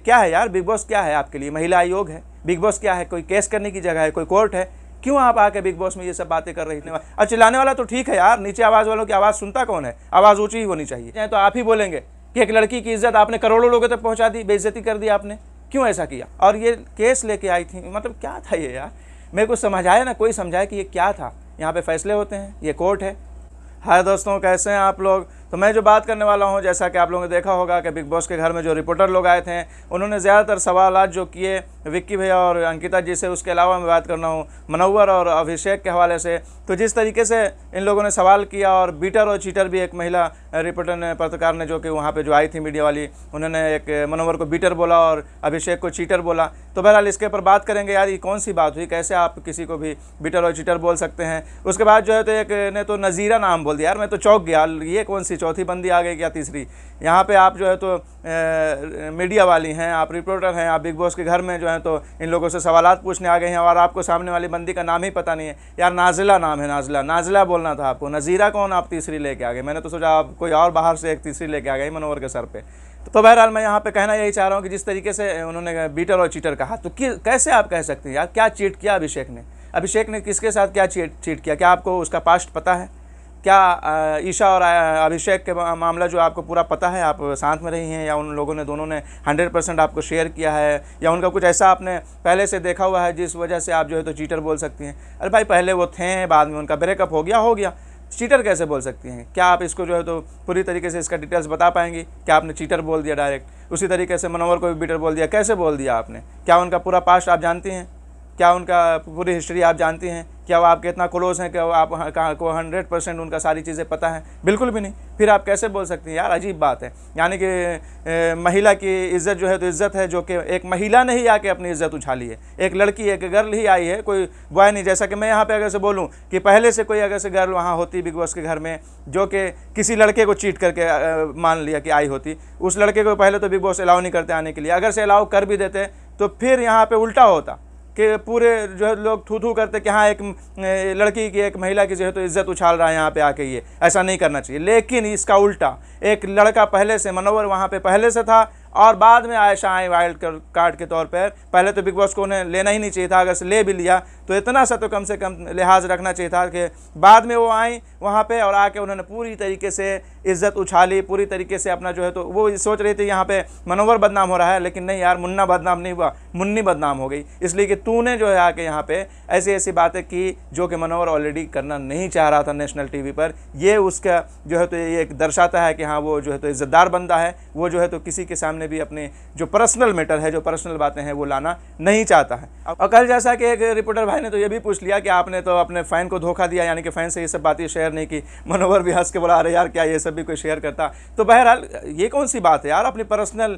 क्या है यार, बिग बॉस क्या है आपके लिए? महिला आयोग है? बिग बॉस क्या है? कोई केस करने की जगह है? कोई कोर्ट है? क्यों आप आके बिग बॉस में ये सब बातें कर रही थी? और चिल्लाने वाला तो ठीक है यार, नीचे आवाज़ वालों की आवाज़ सुनता कौन है? आवाज़ ऊँची ही होनी चाहिए। तो आप ही बोलेंगे कि एक लड़की की इज्जत आपने करोड़ों लोगों तक पहुँचा दी, बेइज्जती कर दी आपने, क्यों ऐसा किया? और ये केस लेके आई थी, मतलब क्या था ये यार? मेरे को समझाया ना, कोई समझाए कि ये क्या था। यहाँ पे फैसले होते हैं, ये कोर्ट है। हाय दोस्तों, कैसे हैं आप लोग? तो मैं जो बात करने वाला हूं, जैसा कि आप लोगों ने देखा होगा कि बिग बॉस के घर में जो रिपोर्टर लोग आए थे, उन्होंने ज़्यादातर सवालात जो किए विक्की भैया और अंकिता जी से, उसके अलावा मैं बात करना हूँ मनोवर और अभिषेक के हवाले से। तो जिस तरीके से इन लोगों ने सवाल किया, और बीटर और चीटर भी एक महिला रिपोर्टर ने, पत्रकार ने, जो कि वहाँ पर जो आई थी मीडिया वाली, उन्होंने एक मनोवर को बीटर बोला और अभिषेक को चीटर बोला। तो बहरहाल इसके ऊपर बात करेंगे यार, ये कौन सी बात हुई, कैसे आप किसी को भी बीटर और चीटर बोल सकते हैं। उसके बाद जो है तो एक ने तो नज़ीरा नाम बोल दिया यार, मैं तो चौंक गया, ये कौन सी चौथी बंदी आ गई क्या, तीसरी? यहाँ पे आप जो है तो मीडिया वाली हैं, आप रिपोर्टर हैं, आप बिग बॉस के घर में जो है तो इन लोगों से सवालात पूछने आ गए हैं, और आपको सामने वाली बंदी का नाम ही पता नहीं है यार। नाजिला नाम है, नाजिला बोलना था आपको, नज़ीरा कौन आप तीसरी लेके आ गए? मैंने तो सोचा आप कोई और बाहर से एक तीसरी लेके आ गई मनोवर के सर पे। तो बहरहाल मैं यहाँ पे कहना यही चाह रहा हूँ कि जिस तरीके से उन्होंने बीटर और चीटर कहा, तो कैसे आप कह सकते हैं यार? क्या चीट किया अभिषेक ने किसके साथ क्या चीट किया? क्या आपको उसका पास्ट पता है? क्या ईशा और अभिषेक के मामला जो आपको पूरा पता है? आप साथ में रही हैं, या उन लोगों ने, दोनों ने 100% आपको शेयर किया है, या उनका कुछ ऐसा आपने पहले से देखा हुआ है जिस वजह से आप जो है तो चीटर बोल सकती हैं? अरे भाई, पहले वो थे, बाद में उनका ब्रेकअप हो गया, चीटर कैसे बोल सकती हैं? क्या आप इसको जो है तो पूरी तरीके से इसका डिटेल्स बता पाएंगी? क्या आपने चीटर बोल दिया डायरेक्ट? उसी तरीके से मनोवर को भी बीटर बोल दिया, कैसे बोल दिया आपने? क्या उनका पूरा पास्ट आप जानती हैं? क्या उनका पूरी हिस्ट्री आप जानती हैं? क्या वो आपके इतना क्लोज हैं कि आप को 100% उनका सारी चीज़ें पता है? बिल्कुल भी नहीं। फिर आप कैसे बोल सकती हैं यार? अजीब बात है। यानी कि महिला की इज़्ज़त जो है तो इज़्ज़त है, जो कि एक महिला ने ही आके अपनी इज़्ज़त उछाली है। एक लड़की, एक गर्ल ही आई है, कोई बॉय नहीं। जैसा कि मैं यहाँ पे अगर से बोलूँ कि पहले से कोई अगर से गर्ल वहाँ होती बिग बॉस के घर में, जो कि किसी लड़के को चीट करके मान लिया कि आई होती, उस लड़के को पहले तो बिग बॉस अलाउ नहीं करते आने के लिए। अगर से अलाउ कर भी देते तो फिर यहाँ पर उल्टा होता कि पूरे जो है लोग थू करते कि हाँ, एक लड़की की, एक महिला की जो है तो इज़्ज़त उछाल रहा है यहाँ पे आके, ये ऐसा नहीं करना चाहिए। लेकिन इसका उल्टा, एक लड़का पहले से, मनोवर वहाँ पे पहले से था, और बाद में आयशा आई वाइल्ड कार्ड के तौर पर। पहले तो बिग बॉस को उन्हें लेना ही नहीं चाहिए था, अगर से ले भी लिया तो इतना सा तो कम से कम लिहाज रखना चाहिए था कि बाद में वो आई वहाँ पे और आके उन्होंने पूरी तरीके से इज़्ज़त उछाली, पूरी तरीके से अपना जो है तो वो सोच रही थी यहाँ पे मनोवर बदनाम हो रहा है, लेकिन नहीं यार, मुन्ना बदनाम नहीं हुआ, मुन्नी बदनाम हो गई। इसलिए कि तूने जो है आके यहाँ पे ऐसी ऐसी बातें की जो कि मनोवर ऑलरेडी करना नहीं चाह रहा था नेशनल टीवी पर। ये उसका जो है तो ये एक दर्शाता है कि हाँ, वो जो है तो इज़्ज़तदार बंदा है, वो जो है तो किसी के सामने भी अपने जो पर्सनल मैटर है, जो पर्सनल बातें हैं, वो लाना नहीं चाहता है। और कल जैसा कि एक रिपोर्टर भाई ने तो ये भी पूछ लिया कि आपने तो अपने फ़ैन को धोखा दिया, यानी कि फ़ैन से ये सब बातें शेयर नहीं की। मनोवर भी हंस के बोला, अरे यार, क्या ये सब भी कोई शेयर करता? तो बहरहाल ये कौन सी बात है यार? अपनी पर्सनल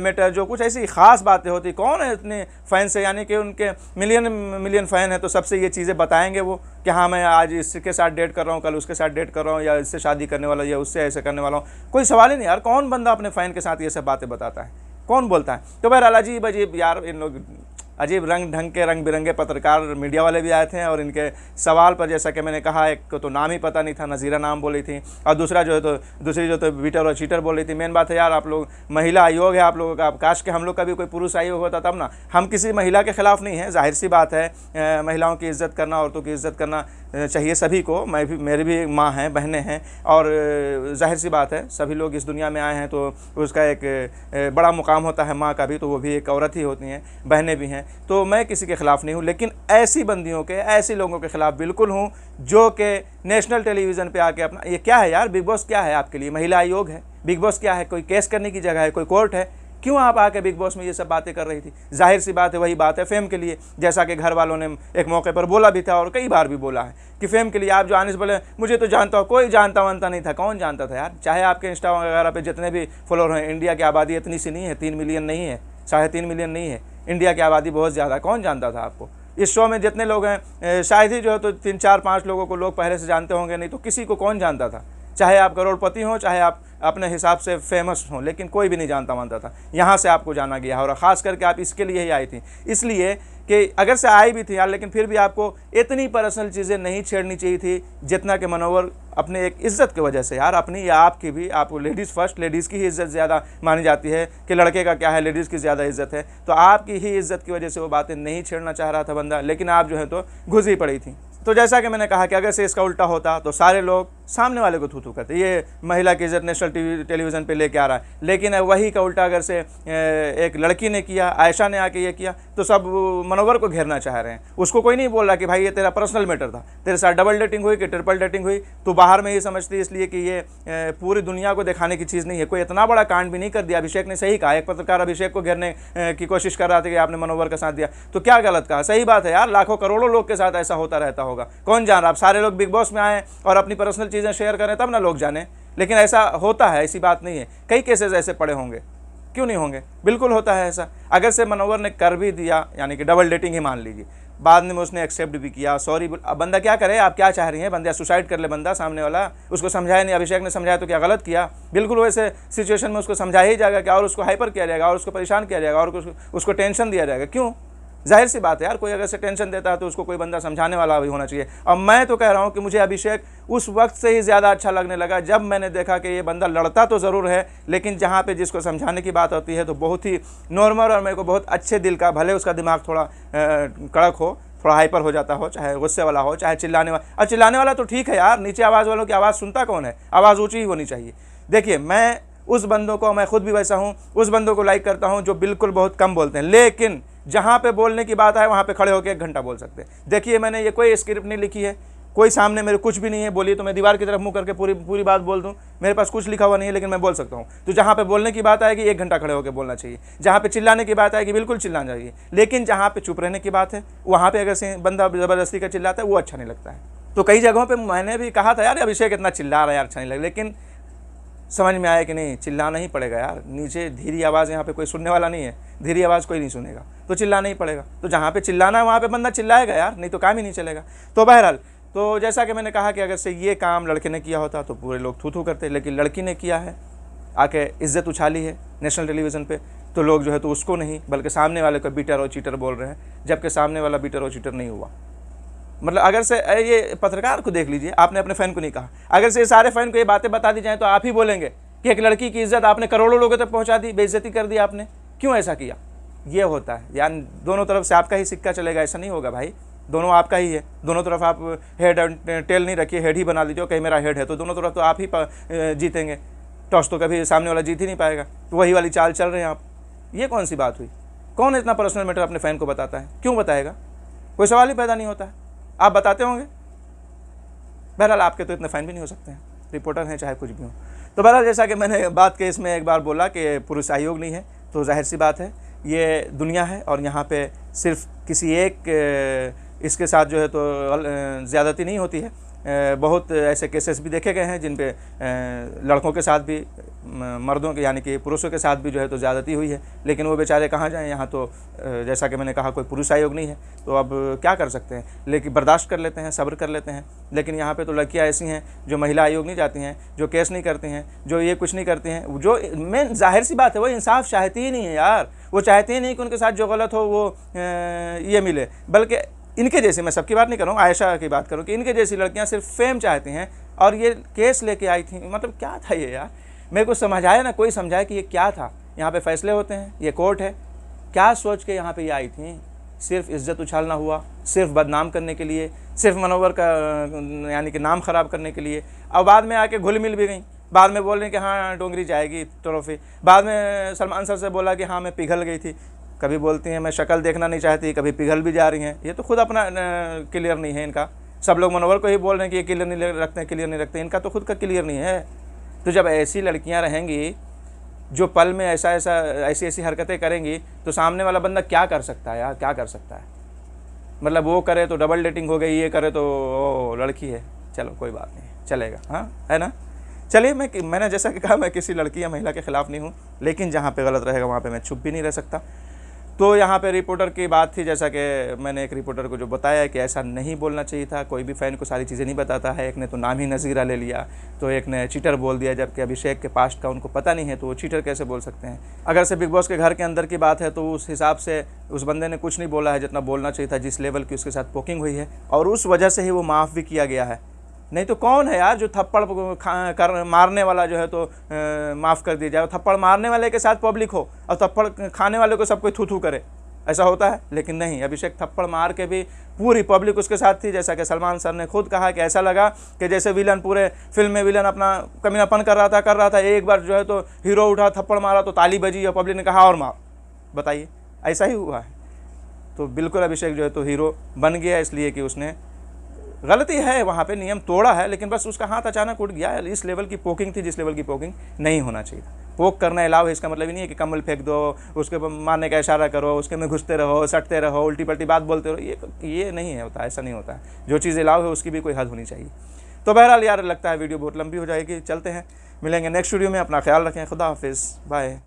मैटर, जो कुछ ऐसी ख़ास बातें होती, कौन है इतने फ़ैन से, यानी कि उनके मिलियन फ़ैन है, तो सबसे ये चीज़ें बताएंगे वो कि हाँ, मैं आज इसके साथ डेट कर रहा हूँ, कल उसके साथ डेट कर रहा हूँ, या इससे शादी करने वाला, या उससे ऐसे करने वाला हूँ। कोई सवाल ही नहीं यार। कौन बंदा अपने फ़ैन के साथ ये सब बातें बताता है? कौन बोलता है? तो बहरहाल अजीब अजीब यार, इन लोग अजीब रंग बिरंगे पत्रकार मीडिया वाले भी आए थे, और इनके सवाल पर, जैसा कि मैंने कहा, एक को तो नाम ही पता नहीं था, नज़ीरा नाम बोली थी, और दूसरी जो तो बीटर और चीटर बोल रही थी। मेन बात है यार, आप लोग महिला आयोग है आप लोगों का, काश कि हम लोग का भी कोई पुरुष आयोग होता तब ना। हम किसी महिला के ख़िलाफ़ नहीं हैं, जाहिर सी बात है, महिलाओं की इज़्ज़त करना, औरतों की इज़्ज़त करना चाहिए सभी को। मेरी भी माँ हैं, बहनें हैं, और जाहिर सी बात है, सभी लोग इस दुनिया में आए हैं तो उसका एक बड़ा मुकाम होता है माँ का भी, तो वो भी एक औरत ही होती हैं, बहनें भी हैं। तो मैं किसी के ख़िलाफ़ नहीं हूँ, लेकिन ऐसी बंदियों के, ऐसे लोगों के ख़िलाफ़ बिल्कुल हूँ जो कि नेशनल टेलीविज़न पे आके अपना, ये क्या है यार? बिग बॉस क्या है आपके लिए? महिला आयोग है? बिग बॉस क्या है? कोई केस करने की जगह है? कोई कोर्ट है? क्यों आप आके बिग बॉस में ये सब बातें कर रही थी? जाहिर सी बात है, वही बात है फेम के लिए, जैसा कि घर वालों ने एक मौके पर बोला भी था और कई बार भी बोला है कि फेम के लिए आप जो आने से बोले, मुझे तो जानता हो, कोई जानता वानता नहीं था। कौन जानता था यार? चाहे आपके इंस्टा वगैरह पे जितने भी फॉलोअर हैं, इंडिया की आबादी इतनी सी नहीं है, 3 मिलियन नहीं है, 3.5 मिलियन नहीं है, इंडिया की आबादी बहुत ज़्यादा। कौन जानता था आपको? इस शो में जितने लोग हैं, शायद ही जो है तो 3, 4, 5 लोगों को लोग पहले से जानते होंगे, नहीं तो किसी को कौन जानता था? चाहे आप करोड़पति हों, चाहे आप अपने हिसाब से फेमस हों, लेकिन कोई भी नहीं जानता मानता था। यहाँ से आपको जाना गया और ख़ास करके आप इसके लिए ही आई थी, इसलिए कि अगर से आई भी थी यार, लेकिन फिर भी आपको इतनी पर्सनल चीज़ें नहीं छेड़नी चाहिए थी जितना कि मनोवर अपने एक इज़्ज़त की वजह से यार, अपनी या आपकी भी, आपको लेडीज़ फर्स्ट, लेडीज़ की ही इज़्ज़त ज़्यादा मानी जाती है कि लड़के का क्या है, लेडीज़ की ज़्यादा इज़्ज़त है, तो आपकी ही इज़्ज़त की वजह से वो बातें नहीं छेड़ना चाह रहा था बंदा, लेकिन आप जो है तो घुस ही पड़ी थी। तो जैसा कि मैंने कहा कि अगर से इसका उल्टा होता तो सारे लोग सामने वाले को थू करते, ये महिला की इज्जत नेशनल टेलीविज़न पे लेके आ रहा है, लेकिन वही का उल्टा अगर से एक लड़की ने किया, आयशा ने आके ये किया, तो सब मनोवर को घेरना चाह रहे हैं। उसको कोई नहीं बोल रहा कि भाई ये तेरा पर्सनल मैटर था, तेरे साथ डबल डेटिंग हुई कि ट्रिपल डेटिंग हुई, तो बाहर में ही समझती इसलिए कि ये पूरी दुनिया को दिखाने की चीज़ नहीं है। कोई इतना बड़ा कांड भी नहीं कर दिया। अभिषेक ने सही कहा, एक पत्रकार अभिषेक को घेरने की कोशिश कर रहा था कि आपने मनोवर का साथ दिया, तो क्या गलत कहा? सही बात है यार, लाखों करोड़ों लोग के साथ ऐसा होता रहता होगा, कौन जान रहा। आप सारे लोग बिग बॉस में आए और अपनी पर्सनल चीज़ें शेयर करें तब ना लोग जाने, लेकिन ऐसा होता है, ऐसी बात नहीं है। कई केसेस ऐसे पड़े होंगे, क्यों नहीं होंगे, बिल्कुल होता है ऐसा। अगर से मनोवर ने कर भी दिया, यानी कि डबल डेटिंग ही मान लीजिए, बाद में उसने एक्सेप्ट भी किया, सॉरी, अब बंदा क्या करे, आप क्या चाह रही हैं? बंदा सुसाइड कर ले, बंदा सामने वाला, उसको समझाया नहीं, अभिषेक ने समझाया तो क्या गलत किया? बिल्कुल वैसे सिचुएशन में उसको समझाया ही जाएगा क्या, और उसको हाइपर किया जाएगा और उसको परेशान किया जाएगा और उसको टेंशन दिया जाएगा। क्यों? जाहिर सी बात है यार, कोई अगर से टेंशन देता है तो उसको कोई बंदा समझाने वाला भी होना चाहिए। अब मैं तो कह रहा हूँ कि मुझे अभिषेक उस वक्त से ही ज़्यादा अच्छा लगने लगा जब मैंने देखा कि ये बंदा लड़ता तो ज़रूर है, लेकिन जहाँ पे जिसको समझाने की बात होती है तो बहुत ही नॉर्मल, और मेरे को बहुत अच्छे दिल का, भले उसका दिमाग थोड़ा कड़क हो, थोड़ा हाइपर हो जाता हो, चाहे गुस्से वाला हो, चाहे चिल्लाने वाला। अब चिल्लाने वाला तो ठीक है यार, नीचे आवाज़ वालों की आवाज़ सुनता कौन है? आवाज़ ऊँची ही होनी चाहिए। देखिए, मैं उस बंदों को, मैं खुद भी वैसा हूँ, उस बंदों को लाइक करता हूँ जो बिल्कुल बहुत कम बोलते हैं, लेकिन जहाँ पे बोलने की बात है वहाँ पे खड़े होकर 1 घंटा बोल सकते हैं। देखिए, मैंने ये कोई स्क्रिप्ट नहीं लिखी है, कोई सामने मेरे कुछ भी नहीं है, बोलिए तो मैं दीवार की तरफ मुँह करके पूरी बात बोल दूँ, मेरे पास कुछ लिखा हुआ नहीं है, लेकिन मैं बोल सकता हूँ। तो जहाँ पे बोलने की बात आएगी 1 घंटा खड़े होकर बोलना चाहिए, जहाँ पे चिल्लाने की बात आएगी बिल्कुल चिल्लाना चाहिए, लेकिन जहाँ पे चुप रहने की बात है वहाँ पे अगर से बंदा ज़बरदस्ती का चिल्लाता है वो अच्छा नहीं लगता है। तो कई जगहों पर मैंने भी कहा था यार अभिषेक इतना चिल्ला रहा है यार, अच्छा नहीं लगा, लेकिन समझ में आया कि नहीं, चिल्लाना ही पड़ेगा यार। नीचे धीरी आवाज़, यहाँ पे कोई सुनने वाला नहीं है, धीरी आवाज़ कोई नहीं सुनेगा, तो चिल्लाना ही पड़ेगा। तो जहाँ पे चिल्लाना है वहाँ पे बंदा चिल्लाएगा यार, नहीं तो काम ही नहीं चलेगा। तो बहरहाल, तो जैसा कि मैंने कहा कि अगर से ये काम लड़के ने किया होता तो पूरे लोग थू करते, लेकिन लड़की ने किया है, आके इज्जत उछाली है नेशनल टेलीविज़न पे, तो लोग जो है तो उसको नहीं बल्कि सामने वाले को बीटर और चीटर बोल रहे हैं, जबकि सामने वाला बीटर और चीटर नहीं हुआ। मतलब अगर से ये पत्रकार को देख लीजिए, आपने अपने फ़ैन को नहीं कहा, अगर से सारे फ़ैन को ये बातें बता दी जाएँ तो आप ही बोलेंगे कि एक लड़की की इज्जत आपने करोड़ों लोगों तक पहुंचा दी, बेइज्जती कर दी आपने, क्यों ऐसा किया? ये होता है यार, दोनों तरफ से आपका ही सिक्का चलेगा, ऐसा नहीं होगा भाई, दोनों आपका ही है, दोनों तरफ आप हेड एंड टेल नहीं रखिए, हेड ही बना लीजिए, कहीं मेरा हेड है तो दोनों तरफ तो आप ही जीतेंगे, टॉस तो कभी सामने वाला जीत ही नहीं पाएगा। तो वही वाली चाल चल रहे हैं आप, ये कौन सी बात हुई? कौन इतना पर्सनल मैटर अपने फ़ैन को बताता है? क्यों बताएगा? कोई सवाल ही पैदा नहीं होता है। आप बताते होंगे, बहरहाल आपके तो इतने फ़ैन भी नहीं हो सकते हैं, रिपोर्टर हैं चाहे कुछ भी हो। तो बहरहाल, जैसा कि मैंने बात के इसमें एक बार बोला कि पुरुष आयोग नहीं है, तो जाहिर सी बात है ये दुनिया है और यहाँ पे सिर्फ किसी एक इसके साथ जो है तो ज़्यादती नहीं होती है। बहुत ऐसे केसेस भी देखे गए हैं जिन पे लड़कों के साथ भी, मर्दों के यानी कि पुरुषों के साथ भी जो है तो ज़्यादती हुई है, लेकिन वो बेचारे कहाँ जाएं। यहाँ तो जैसा कि मैंने कहा कोई पुरुष आयोग नहीं है, तो अब क्या कर सकते हैं, लेकिन बर्दाश्त कर लेते हैं, सब्र कर लेते हैं। लेकिन यहाँ पे तो लड़कियाँ ऐसी हैं जो महिला आयोग नहीं जाती हैं, जो केस नहीं करती हैं, जो ये कुछ नहीं करती हैं, जो मैं जाहिर सी बात है वो इंसाफ चाहती ही नहीं है यार, वो चाहती ही नहीं कि उनके साथ जो गलत हो वो ये मिले, बल्कि इनके जैसे, मैं सबकी बात नहीं करूँ, आयशा की बात करूँ, कि इनके जैसी लड़कियां सिर्फ फेम चाहती हैं और ये केस लेके आई थी। मतलब क्या था ये यार, मेरे को समझाया ना, कोई समझाए कि ये क्या था। यहाँ पे फैसले होते हैं, ये कोर्ट है, क्या सोच के यहाँ पे ये आई थी? सिर्फ इज्जत उछालना हुआ, सिर्फ बदनाम करने के लिए, सिर्फ मनोवर का यानी कि नाम ख़राब करने के लिए। अब बाद में आके घुल मिल भी गई, बाद में बोल रहे कि हाँ डोंगरी जाएगी ट्रॉफी, बाद में सलमान सर से बोला कि हाँ मैं पिघल गई थी, कभी बोलती हैं मैं शक्ल देखना नहीं चाहती, कभी पिघल भी जा रही हैं। ये तो खुद अपना क्लियर नहीं है इनका। सब लोग मनोवर को ही बोल रहे हैं कि ये क्लियर नहीं रखते हैं, क्लियर नहीं रखते, इनका तो खुद का क्लियर नहीं है। तो जब ऐसी लड़कियां रहेंगी जो पल में ऐसी हरकतें करेंगी, तो सामने वाला बंदा क्या कर सकता है यार, क्या कर सकता है? मतलब वो करे तो डबल डेटिंग हो गई, ये करे तो ओ लड़की है, चलो कोई बात नहीं, चलेगा, हाँ है ना। चलिए, मैंने जैसा कि कहा, मैं किसी लड़की या महिला के ख़िलाफ़ नहीं हूँ, लेकिन जहाँ पे गलत रहेगा वहाँ पे मैं चुप भी नहीं रह सकता। तो यहाँ पे रिपोर्टर की बात थी, जैसा कि मैंने एक रिपोर्टर को जो बताया कि ऐसा नहीं बोलना चाहिए था, कोई भी फ़ैन को सारी चीज़ें नहीं बताता है। एक ने तो नाम ही नज़ीरा ले लिया, तो एक ने चीटर बोल दिया, जबकि अभिषेक के पास्ट का उनको पता नहीं है, तो वो चीटर कैसे बोल सकते हैं। अगर से बिग बॉस के घर के अंदर की बात है तो उस हिसाब से उस बंदे ने कुछ नहीं बोला है जितना बोलना चाहिए था, जिस लेवल की उसके साथ पोकिंग हुई है, और उस वजह से ही वो माफ़ भी किया गया है। नहीं तो कौन है यार जो थप्पड़ मारने वाला जो है तो माफ़ कर दिया जाए। थप्पड़ मारने वाले के साथ पब्लिक हो और थप्पड़ खाने वाले को सब कोई थू थू करे, ऐसा होता है? लेकिन नहीं, अभिषेक थप्पड़ मार के भी पूरी पब्लिक उसके साथ थी। जैसा कि सलमान सर ने खुद कहा कि ऐसा लगा कि जैसे विलन पूरे फिल्म में विलन अपना कमीनापन कर रहा था, एक बार जो है तो हीरो उठा थप्पड़ मारा तो ताली बजी और पब्लिक ने कहा और मार। बताइए, ऐसा ही हुआ है। तो बिल्कुल अभिषेक जो है तो हीरो बन गया, इसलिए कि उसने गलती है वहाँ पे, नियम तोड़ा है, लेकिन बस उसका हाथ अचानक उठ गया। इस लेवल की पोकिंग थी जिस लेवल की पोकिंग नहीं होना चाहिए था। पोक करना अलाउ है, इसका मतलब ही नहीं है कि कम्बल फेंक दो, उसके मारने का इशारा करो, उसके में घुसते रहो, सटते रहो, उल्टी पल्टी बात बोलते रहो। ये नहीं होता, ऐसा नहीं होता है। जो चीज़ अलाउ है उसकी भी कोई हद होनी चाहिए। तो बहरहाल यार, लगता है वीडियो बहुत लंबी हो जाएगी, चलते हैं, मिलेंगे नेक्स्ट वीडियो में। अपना ख्याल रखें, खुदा हाफिज़, बाय।